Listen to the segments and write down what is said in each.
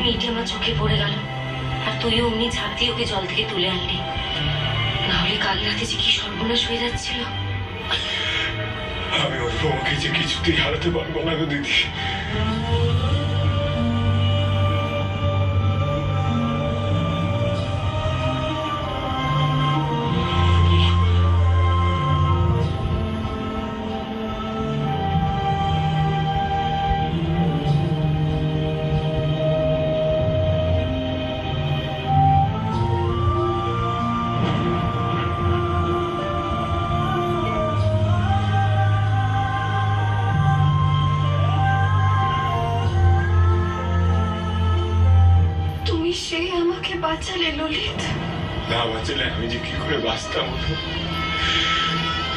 মেয়েটি আমার চোখে পড়ে গেল, আর তুইও অমনি ঝাঁপ দিয়ে ওকে জল থেকে তুলে আনলি। নাহলে কাল রাতে যে কি সর্বনাশ হয়ে যাচ্ছিল। আমি ওর বউকে যে কিছুতেই হারাতে পারবো না গো দিদি। বাঁচালে ললিত। না বাঁচালে আমি যে কি করে বাঁচতাম,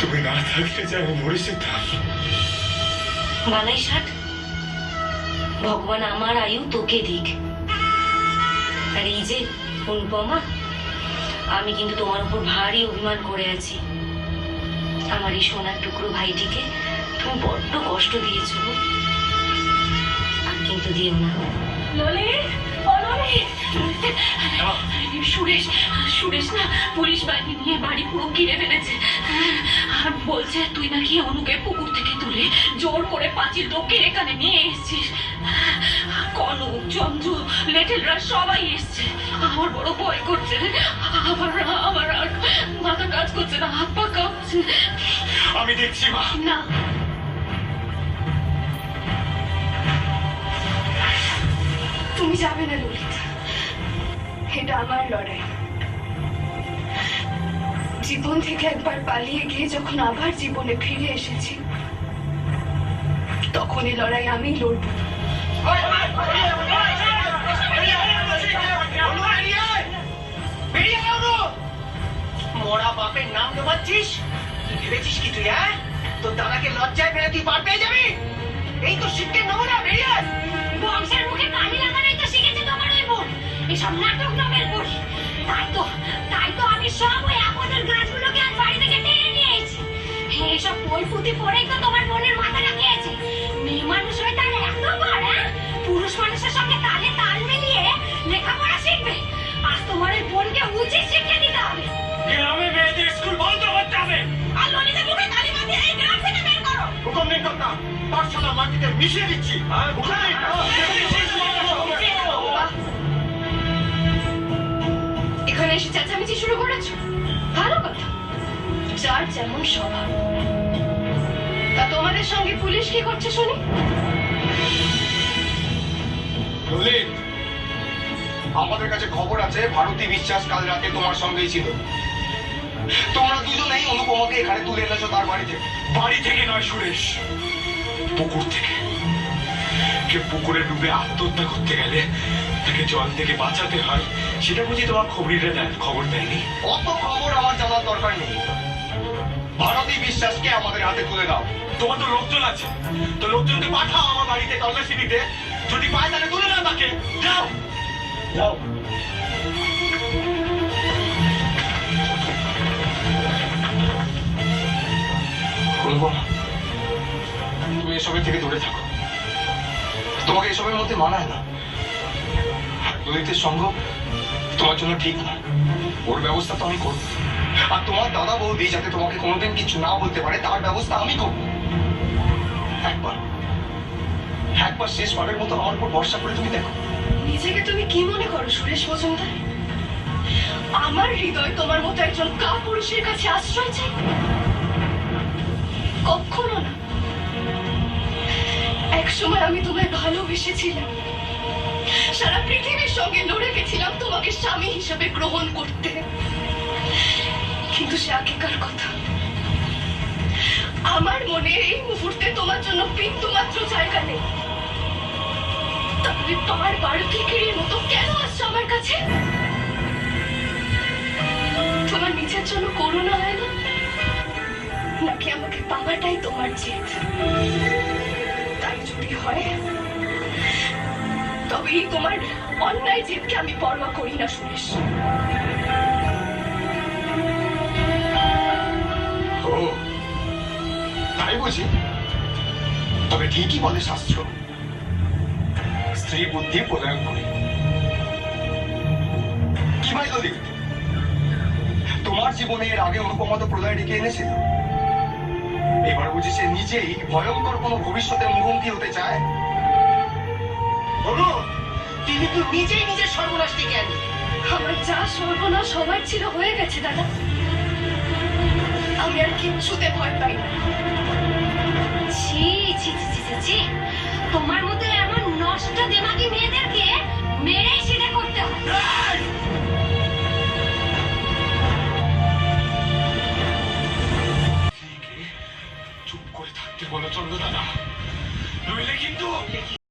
তুমি না থাকলে যে আমি মরে যেতাম। বালাই ষাট, ভগবান আমার আয়ু তোকে দিক। আর এই যে অনুপমা, আমি কিন্তু তোমার উপর ভারী অভিমান করে আছি। আমার এই সোনার টুকরো ভাইটিকে তুমি বড্ড কষ্ট দিয়েছ, আর কিন্তু দিও না। ললিত, ও ললিত। সুরেশ, সুরেশ না পুলিশ বাহিনী নিয়ে বাড়ি পুরো ঘিরে ফেলেছে। আর বলছে তুই নাকি অনুকে পুকুর থেকে তুলে জোর করে পাঁচিল টপকে এখানে নিয়ে এসেছিস। কনক, চন্দ্র, লেটেলরা সবাই এসছে। আমার বড় ভয় করছে। আমার আর মাথা কাজ করছে না, হাত পা কাঁপছে। আমি দেখছি মা। না, তুমি যাবে না ললিত। এটা আমার লড়াই। জীবন থেকে একবার পালিয়ে গিয়ে যখন আবার জীবনে ফিরে এসেছি, তখন এই লড়াই আমি লড়ব। মোরা বাপের নাম দেবাচ্ছিস? কি ভেবেছিস কি তুই? হ্যাঁ, তোর দাদাকে লজ্জায় ফেলে তুই পার পেয়ে যাবি? এই তো শিক্ষের নমুনা। বেরিয়ে বংশের মুখে কালি লাগানোই তো শিখেছে তোমার ওই বোন। এসব নাটক নামের বুড়ি। তাই তো আমি সব ওই আপদের গাছগুলোকে আজ বাড়ি থেকে টেনে নিয়ে এসেছি। এইসব বই পুঁথি পড়েই তো তোমার বোনের মাথাটা খেয়েছে। মেয়ে মানুষ হয়ে তাহলে এত বড়, হ্যাঁ? পুরুষ মানুষের সঙ্গে তালে তাল মিলিয়ে লেখাপড়া শিখবে। আজ তোমার ওই বোনকে উচিত শিক্ষা দিতে হবে। গ্রামে মেয়েদের স্কুল বন্ধ করতে হবে। আর ললিতের মুখে কালি মাখিয়ে এই গ্রাম থেকে বের করো। হুকুম নেই কর্তা, পাঠশালা মাটিতে মিশিয়ে দিচ্ছি। এখানে এসে চেঁচামেচি শুরু করেছো? ভালো কথা, যার যেমন স্বভাব। তা তোমাদের সঙ্গে পুলিশ কি করছে শুনি? ললিত, আমাদের কাছে খবর আছে ভারতী বিশ্বাস কাল রাতে তোমার সঙ্গেই ছিল। তোমরা দুজনেই অনুপমাকে এখানে তুলে এনেছো তার বাড়ি থেকে। বাড়ি থেকে নয় সুরেশ, পুকুর থেকে। কেউ পুকুরে ডুবে আত্মহত্যা করতে গেলে তাকে জল থেকে বাঁচাতে হয়, সেটা বুঝি তোমার খবর দেয়নি? অত খবর আমার জানার দরকার নেই। ভারতী বিশ্বাসকে আমাদের হাতে তুলে দাও। তোমার তো লোকজন আছে, তো লোকজনকে পাঠাও আমার বাড়িতে তল্লাশি দিতে। যদি পায় তাহলে তুলে নাও তাকে। যাও যাও। অনুপমা, তুমি এসবের থেকে দূরে থাকো। তোমাকে এসবের মধ্যে মানায় না। ললিতের সঙ্গ তোমার জন্য ঠিক না। ওর ব্যবস্থা তো আমি করবো। আর তোমার দাদা বৌদি যাতে তোমাকে কোনোদিন কিছু না বলতে পারে তার ব্যবস্থা আমি করবো। একবার শেষবারের মতো আমার উপর ভরসা করে তুমি দেখো। নিজেকে তুমি কি মনে করো সুরেশ মজুমদার? আমার হৃদয় তোমার মতো একজন কাপুরুষের কাছে আশ্রয় চাই? কখনো না। একসময় আমি তোমায় ভালোবেসেছিলাম, সারা পৃথিবীর সঙ্গে লড়ে গেছিলাম তোমাকে স্বামী হিসেবে গ্রহণ করতে। কিন্তু সে আগেকার কথা। আমার মনে এই মুহূর্তে তোমার জন্য বিন্দু মাত্র জায়গা নেই। তাহলে বারবার ভিখিরির মতো কেন আসছো আমার কাছে? তোমার নিজের জন্য করুণা হয় না? নাকি আমাকে পাওয়াটাই তোমার জেদ? তাই যদি হয় তবে তোমার অন্যায় জেদকে আমি পরোয়া করি না সুরেশ। ও তাই বুঝি? তবে ঠিকই বলে শাস্ত্র, স্ত্রী বুদ্ধি প্রয়োগ করি। হাই ললিত, তোমার জীবনে এর আগে অনুপমা তো প্রলয় ডেকে এনেছিল। এবার বুঝি সে নিজেই ভয়ঙ্কর কোনো ভবিষ্যতের মুখোমুখি হতে চায়। অনু, তিনি তো নিজেই নিজের সর্বনাশ ডেকে আনি। আমার যা সর্বনাশ হবার ছিল হয়ে গেছে দাদা। আমি আর কিচ্ছুতে ভয় পাই না। ছি ছি ছি ছি ছি, ছি। তোমার মতো এমন নষ্ট দেমাগী মেয়েদেরকে মেরেই সিধে করতে হয়।